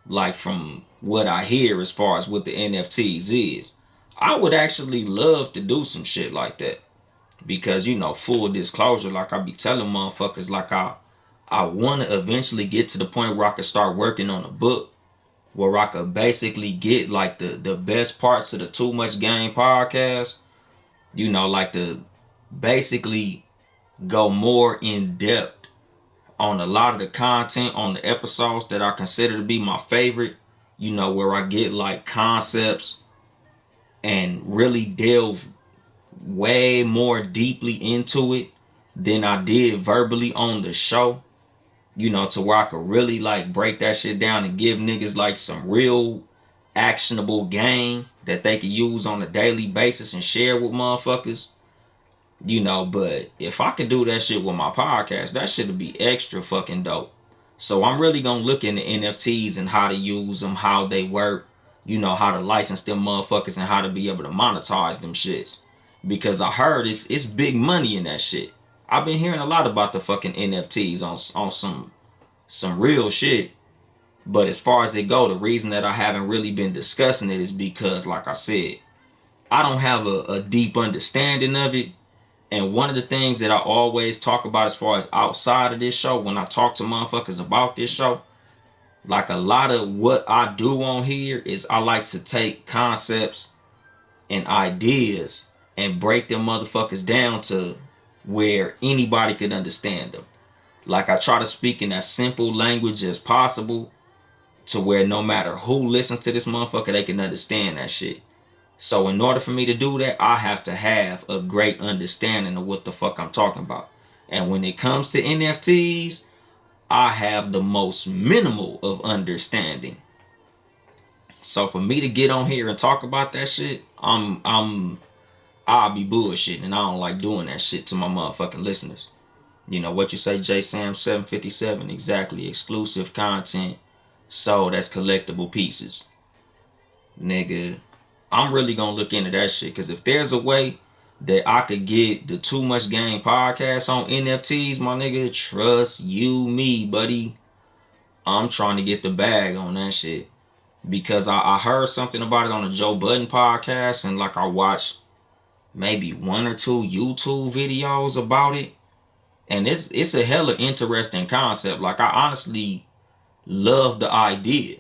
Like from what I hear as far as what the NFTs is. I would actually love to do some shit like that. Because full disclosure, like I be telling motherfuckers like I wanna eventually get to the point where I could start working on a book where I could basically get like the best parts of the Too Much Game podcast, like to basically go more in depth on a lot of the content on the episodes that I consider to be my favorite, where I get like concepts and really delve way more deeply into it than I did verbally on the show, to where I could really like break that shit down and give niggas like some real actionable game that they could use on a daily basis and share with motherfuckers. But if I could do that shit with my podcast, that shit would be extra fucking dope. So I'm really gonna look into NFTs and how to use them, how they work, how to license them motherfuckers and how to be able to monetize them shits. Because I heard it's big money in that shit. I've been hearing a lot about the fucking NFTs on some real shit. But as far as they go, the reason that I haven't really been discussing it is because, like I said, I don't have a deep understanding of it. And one of the things that I always talk about as far as outside of this show, when I talk to motherfuckers about this show, like a lot of what I do on here is I like to take concepts and ideas and break them motherfuckers down to where anybody could understand them. Like I try to speak in as simple language as possible to where no matter who listens to this motherfucker, they can understand that shit. So in order for me to do that, I have to have a great understanding of what the fuck I'm talking about. And when it comes to NFTs, I have the most minimal of understanding. So for me to get on here and talk about that shit, I'll be bullshitting and I don't like doing that shit to my motherfucking listeners. What you say, J Sam 757, exactly. Exclusive content. So that's collectible pieces. Nigga, I'm really gonna look into that shit. Cause if there's a way that I could get the Too Much Game podcast on NFTs, my nigga, trust you me, buddy. I'm trying to get the bag on that shit. Because I heard something about it on the Joe Budden podcast and like I watched maybe one or two YouTube videos about it. And it's a hella interesting concept. Like I honestly love the idea.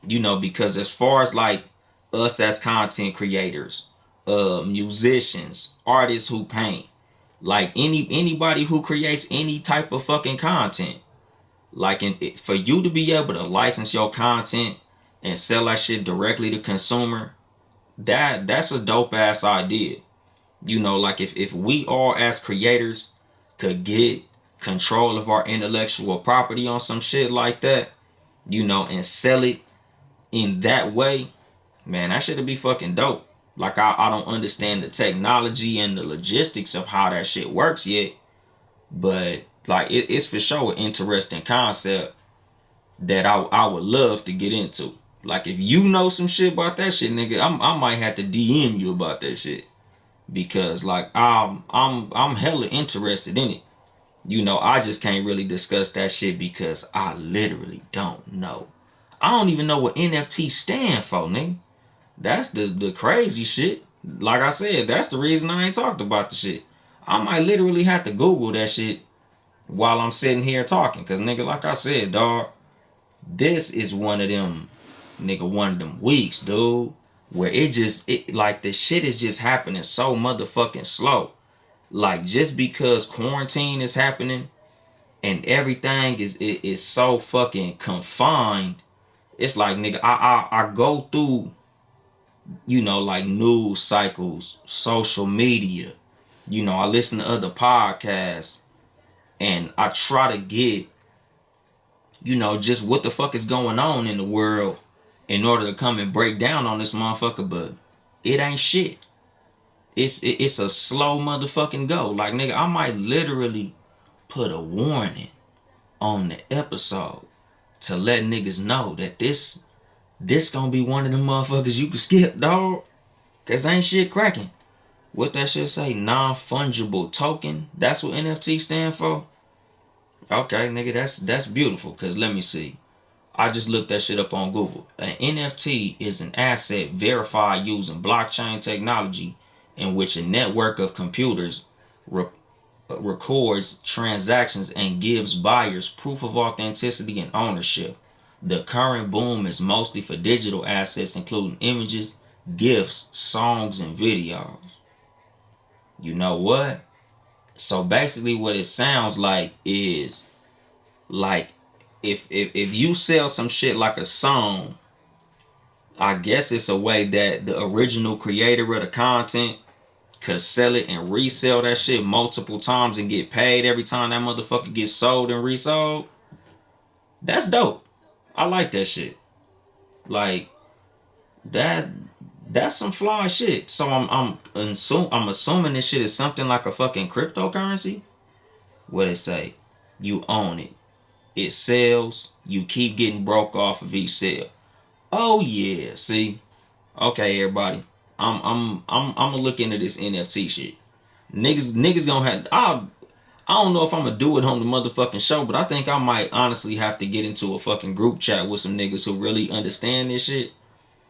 Because as far as like us as content creators, musicians, artists who paint, like anybody who creates any type of fucking content, like for you to be able to license your content and sell that shit directly to consumer, that's a dope ass idea. You know, like if we all as creators could get control of our intellectual property on some shit like that, you know, and sell it in that way, man, that shit'd be fucking dope. Like I don't understand the technology and the logistics of how that shit works yet, but like it's for sure an interesting concept that I would love to get into. Like if you know some shit about that shit, nigga, I might have to DM you about that shit because like I'm hella interested in it. You know, I just can't really discuss that shit because I literally don't know. I don't even know what NFT stand for, nigga. That's the crazy shit. Like I said, that's the reason I ain't talked about the shit. I might literally have to Google that shit while I'm sitting here talking. Cause nigga, like I said, dog, this is one of them, nigga, one of them weeks, dude, where it like the shit is just happening so motherfucking slow. Like just because quarantine is happening and everything is so fucking confined, it's like nigga, I go through, you know, like news cycles, social media. You know, I listen to other podcasts and I try to get, you know, just what the fuck is going on in the world in order to come and break down on this motherfucker, but it ain't shit. It's a slow motherfucking go. Like nigga, I might literally put a warning on the episode to let niggas know that this gonna be one of them motherfuckers you can skip, dog. Cause ain't shit cracking. What that shit say? Non-fungible token. That's what NFT stand for. Okay, nigga, that's beautiful. Cause let me see. I just looked that shit up on Google. An NFT is an asset verified using blockchain technology in which a network of computers re- records transactions and gives buyers proof of authenticity and ownership. The current boom is mostly for digital assets, including images, gifs, songs, and videos. You know what? So basically, what it sounds like is like if you sell some shit like a song, I guess it's a way that the original creator of the content could sell it and resell that shit multiple times and get paid every time that motherfucker gets sold and resold. That's dope. I like that shit. Like that that's some fly shit. So I'm assuming this shit is something like a fucking cryptocurrency. What it say? You own it. It sells. You keep getting broke off of each sale. Oh yeah, see. Okay, everybody. I'm gonna look into this NFT shit. Niggas gonna have. I don't know if I'm gonna do it on the motherfucking show, but I think I might honestly have to get into a fucking group chat with some niggas who really understand this shit.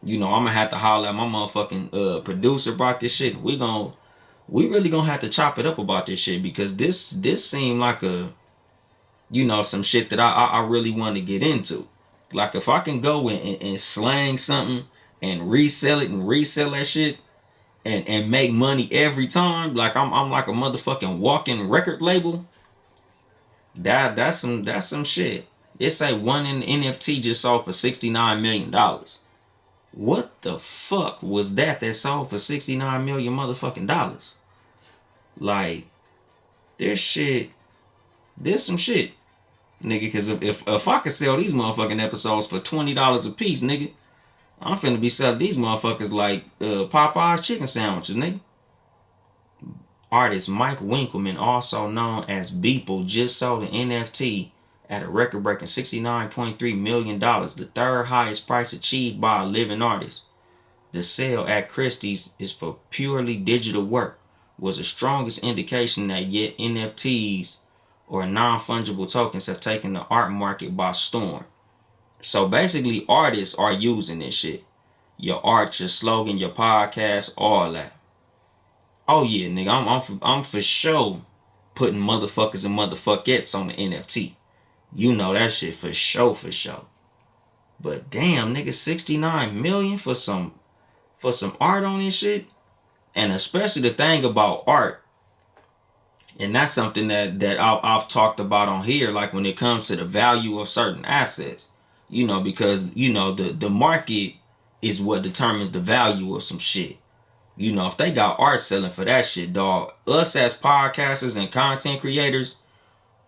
You know, I'm gonna have to holler at my motherfucking producer about this shit. We really gonna have to chop it up about this shit because this seemed like a, you know, some shit that I really want to get into. Like if I can go and slang something and resell it and resell that shit and make money every time, like I'm like a motherfucking walking record label. That's some shit. It say one in NFT just sold for $69 million. What the fuck was that sold for 69 million motherfucking dollars? Like this shit, this some shit, nigga. Cause if I could sell these motherfucking episodes for $20 a piece, nigga, I'm finna be selling these motherfuckers like Popeye's chicken sandwiches, nigga. Artist Mike Winkelman, also known as Beeple, just sold an NFT at a record-breaking $69.3 million, the third highest price achieved by a living artist. The sale at Christie's is for purely digital work, was the strongest indication that yet NFTs or non-fungible tokens have taken the art market by storm. So basically, artists are using this shit. Your art, your slogan, your podcast, all that. Oh yeah, nigga, I'm for sure putting motherfuckers and motherfuckettes on the NFT. You know that shit for sure, for sure. But damn, nigga, 69 million for some art on this shit, and especially the thing about art, and that's something that I've talked about on here. Like when it comes to the value of certain assets, you know, because you know the market is what determines the value of some shit. You know, if they got art selling for that shit, dog, us as podcasters and content creators,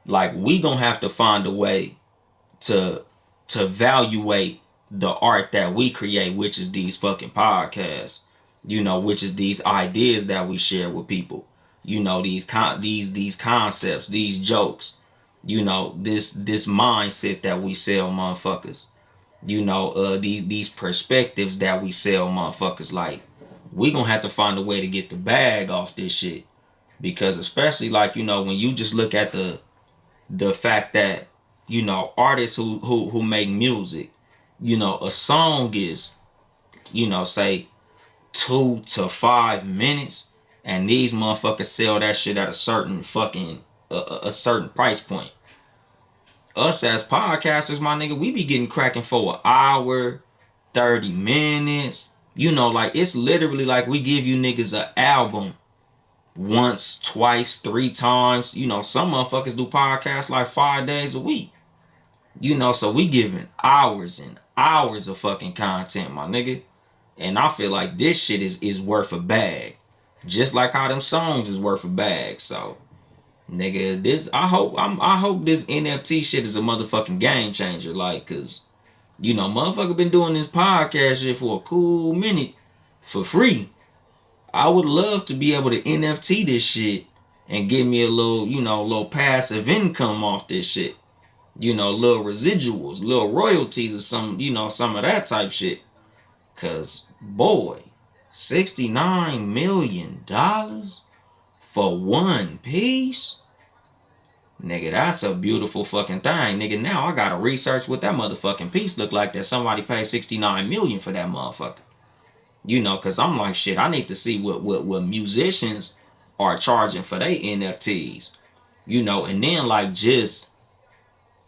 like, we gonna have to find a way to evaluate the art that we create, which is these fucking podcasts. You know, which is these ideas that we share with people. You know, these concepts, these jokes. You know, this mindset that we sell motherfuckers. You know, these perspectives that we sell motherfuckers. Like, we gonna have to find a way to get the bag off this shit, because especially, like, you know, when you just look at the fact that, you know, artists who make music, you know, a song is, you know, say 2 to 5 minutes, and these motherfuckers sell that shit at a certain fucking a certain price point. Us as podcasters, my nigga, we be getting cracking for an hour, 30 minutes. You know, like, it's literally like we give you niggas an album once, twice, 3 times. You know, some motherfuckers do podcasts like 5 days a week. You know, so we giving hours and hours of fucking content, my nigga. And I feel like this shit is worth a bag. Just like how them songs is worth a bag. So, nigga, I hope this NFT shit is a motherfucking game changer. Like, cause, you know, motherfucker been doing this podcast shit for a cool minute for free. I would love to be able to NFT this shit and give me a little, you know, little passive income off this shit. You know, little residuals, little royalties or some, you know, some of that type shit. Cause, boy, $69 million for one piece? Nigga, that's a beautiful fucking thing. Nigga, now I gotta research what that motherfucking piece look like that somebody paid $69 million for that motherfucker. You know, cause I'm like, shit, I need to see what musicians are charging for their NFTs. You know, and then, like, just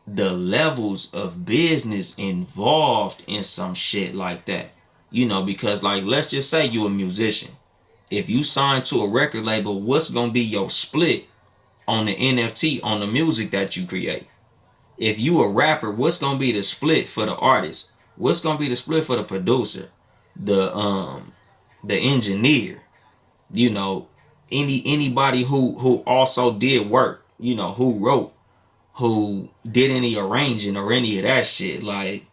the levels of business involved in some shit like that. You know, because, like, let's just say you a musician. If you sign to a record label, what's gonna be your split on the NFT, on the music that you create? If you a rapper, what's gonna be the split for the artist? What's gonna be the split for the producer, the engineer? You know, anybody who also did work. You know, who wrote, who did any arranging or any of that shit. Like,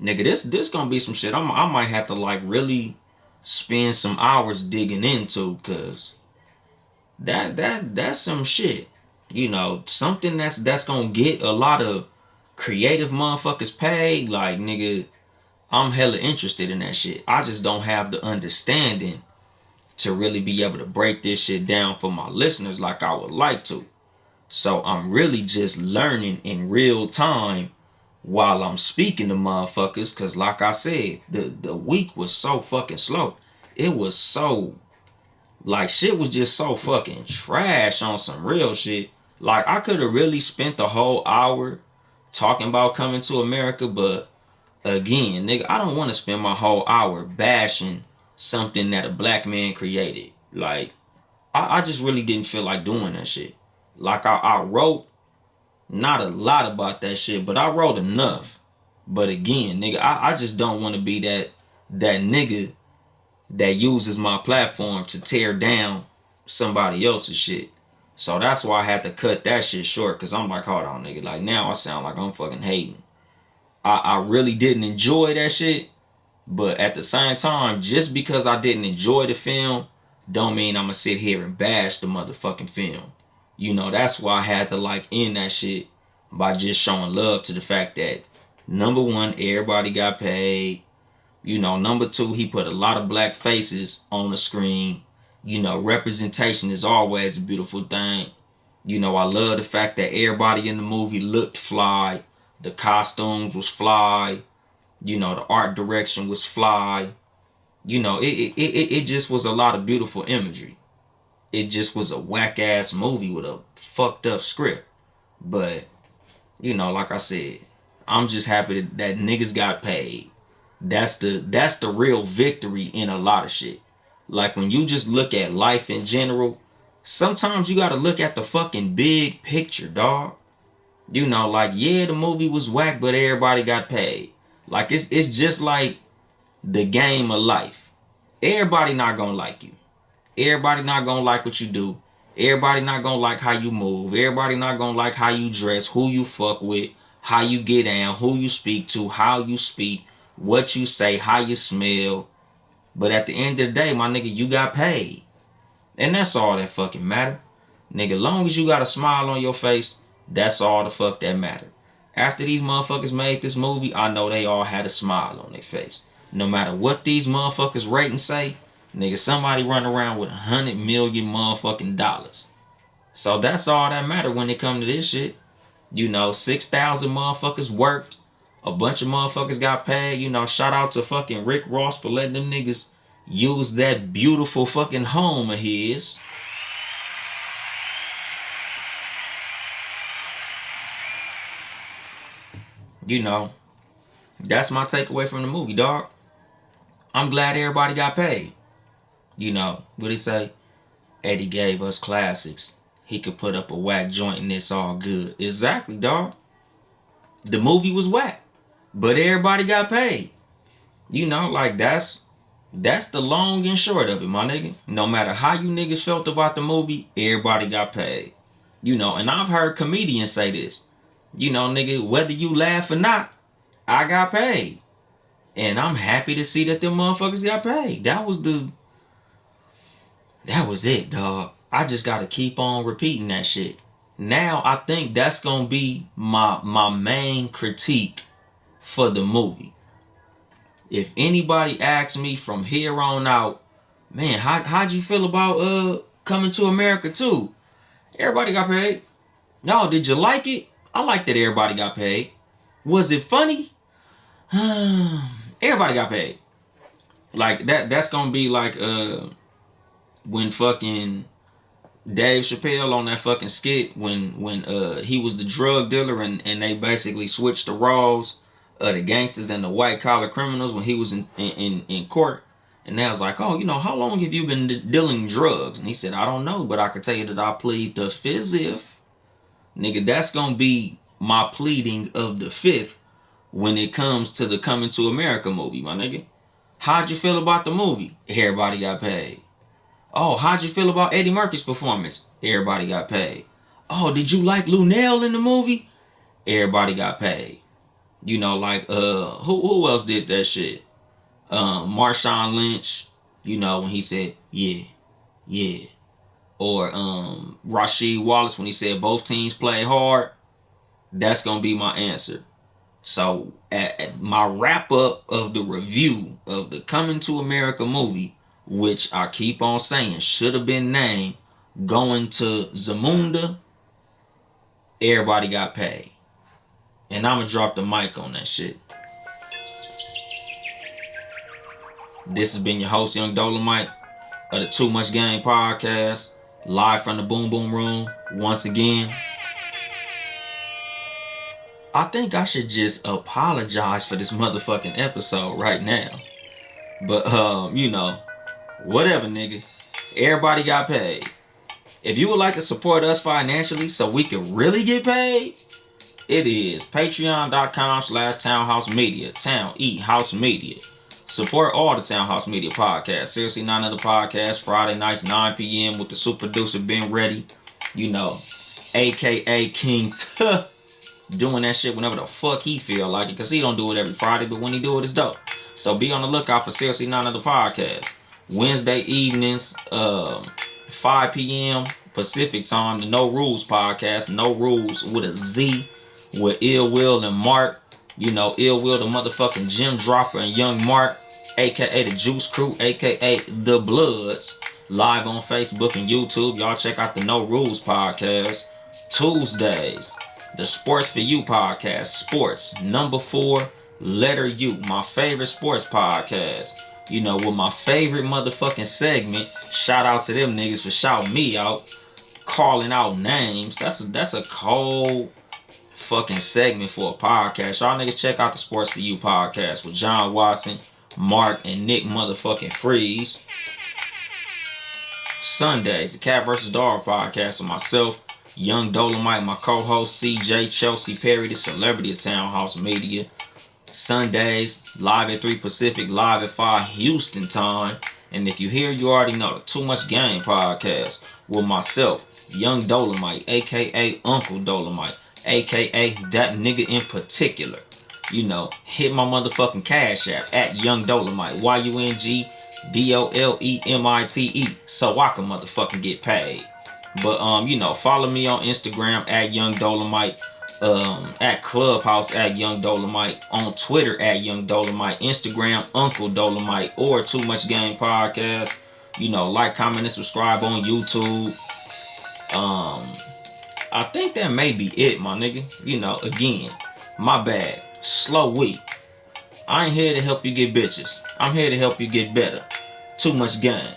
nigga, this gonna be some shit I might have to, like, really spend some hours digging into, cause that's some shit. You know, something that's gonna get a lot of creative motherfuckers paid. Like, nigga, I'm hella interested in that shit. I just don't have the understanding to really be able to break this shit down for my listeners like I would like to. So I'm really just learning in real time while I'm speaking to motherfuckers. Cause, like I said, the week was so fucking slow. It was so, like, shit was just so fucking trash on some real shit. Like, I could have really spent the whole hour talking about coming to America, but again, nigga, I don't want to spend my whole hour bashing something that a black man created. Like, I just really didn't feel like doing that shit. Like, I wrote not a lot about that shit, but I wrote enough. But again, nigga, I just don't want to be that nigga that uses my platform to tear down somebody else's shit. So that's why I had to cut that shit short, because I'm like, hold on, nigga. Like, now I sound like I'm fucking hating. I really didn't enjoy that shit, but at the same time, just because I didn't enjoy the film, don't mean I'm gonna sit here and bash the motherfucking film. You know, that's why I had to, like, end that shit by just showing love to the fact that, number one, everybody got paid. You know, number two, he put a lot of black faces on the screen. You know, representation is always a beautiful thing. You know, I love the fact that everybody in the movie looked fly. The costumes was fly. You know, the art direction was fly. You know, it just was a lot of beautiful imagery. It just was a whack ass movie with a fucked up script. But, you know, like I said, I'm just happy that niggas got paid. That's the real victory in a lot of shit. Like, when you just look at life in general, sometimes you gotta look at the fucking big picture, dog. You know, like, yeah, the movie was whack, but everybody got paid. Like, it's just like the game of life. Everybody not gonna like you. Everybody not gonna like what you do. Everybody not gonna like how you move. Everybody not gonna like how you dress, who you fuck with, how you get down, who you speak to, how you speak, what you say, how you smell. But at the end of the day, my nigga, you got paid. And that's all that fucking matter. Nigga, long as you got a smile on your face, that's all the fuck that matter. After these motherfuckers made this movie, I know they all had a smile on their face. No matter what these motherfuckers rate and say, nigga, somebody run around with $100 million motherfucking dollars. So that's all that matter when it come to this shit. 6,000 motherfuckers worked. A bunch of motherfuckers got paid. Shout out to fucking Rick Ross for letting them niggas use that beautiful fucking home of his. That's my takeaway from the movie, dog. I'm glad everybody got paid. What he say? Eddie gave us classics. He could put up a whack joint and it's all good. Exactly, dog. The movie was whack, but everybody got paid. That's the long and short of it, my nigga. No matter how you niggas felt about the movie, everybody got paid. And I've heard comedians say this. Nigga, whether you laugh or not, I got paid. And I'm happy to see that them motherfuckers got paid. That was it, dog. I just gotta keep on repeating that shit. Now I think that's gonna be my main critique for the movie. If anybody asks me from here on out, man, how'd you feel about Coming to America 2? Everybody got paid. No, did you like it? I like that everybody got paid. Was it funny? Everybody got paid. Like that's gonna be like when fucking Dave Chappelle on that fucking skit when he was the drug dealer and they basically switched the roles of the gangsters and the white collar criminals when he was in court. And they was like, oh, how long have you been dealing drugs? And he said, I don't know, but I can tell you that I plead the fifth. Nigga, that's gonna be my pleading of the fifth when it comes to the Coming to America movie, my nigga. How'd you feel about the movie? Everybody got paid. Oh, how'd you feel about Eddie Murphy's performance? Everybody got paid. Oh, did you like Lunel in the movie? Everybody got paid. Who else did that shit? Marshawn Lynch, when he said, yeah. Or Rasheed Wallace when he said both teams play hard. That's gonna be my answer. So at my wrap up of the review of the Coming to America movie, which I keep on saying should have been named Going to Zamunda, everybody got paid. And I'm gonna drop the mic on that shit. This has been your host, Yung Dolemite, of the Too Much Game podcast, live from the Boom Boom Room. Once again, I think I should just apologize for this motherfucking episode right now. But, whatever, nigga. Everybody got paid. If you would like to support us financially so we can really get paid, it is patreon.com/Townhouse Media. Town E House Media. Support all the Townhouse Media podcasts. Seriously, none other podcasts. Friday nights, 9 p.m. with the super producer Ben Ready. A.K.A. King Tuh. Doing that shit whenever the fuck he feel like it. Because he don't do it every Friday. But when he do it, it's dope. So be on the lookout for Seriously None Other Podcast. Wednesday evenings, 5 p.m. Pacific time. The No Rules podcast. No Rules with a Z. With Ill Will and Mark. Ill Will, the motherfucking gym dropper, and Young Mark, a.k.a. the Juice Crew, a.k.a. the Bloods. Live on Facebook and YouTube. Y'all check out the No Rules podcast. Tuesdays, the Sports for You podcast. Sports, number 4, letter U. My favorite sports podcast. With my favorite motherfucking segment. Shout out to them niggas for shouting me out. Calling out names. That's a cold fucking segment for a podcast. Y'all niggas check out the Sports for You podcast with John Watson, Mark, and Nick motherfucking Freeze. Sundays, the Cat vs. Dog podcast with myself, Yung Dolemite, my co-host CJ, Chelsea Perry, the celebrity of Townhouse Media. Sundays, live at 3 Pacific, live at 5 Houston time. And if you hear, you already know the Too Much Game podcast with myself, Yung Dolemite, aka Uncle Dolemite, aka that nigga in particular. You know, hit my motherfucking cash app at Yung Dolemite, YUNGDOLEMITE, so I can motherfucking get paid. But you know, follow me on Instagram at Yung Dolemite, at Clubhouse at Yung Dolemite, on Twitter at Yung Dolemite, Instagram Uncle Dolemite, or Too Much Game Podcast. You know, like, comment, and subscribe on YouTube. I think that may be it, my nigga. You know, again, my bad. Slow week. I ain't here to help you get bitches. I'm here to help you get better. Too much game.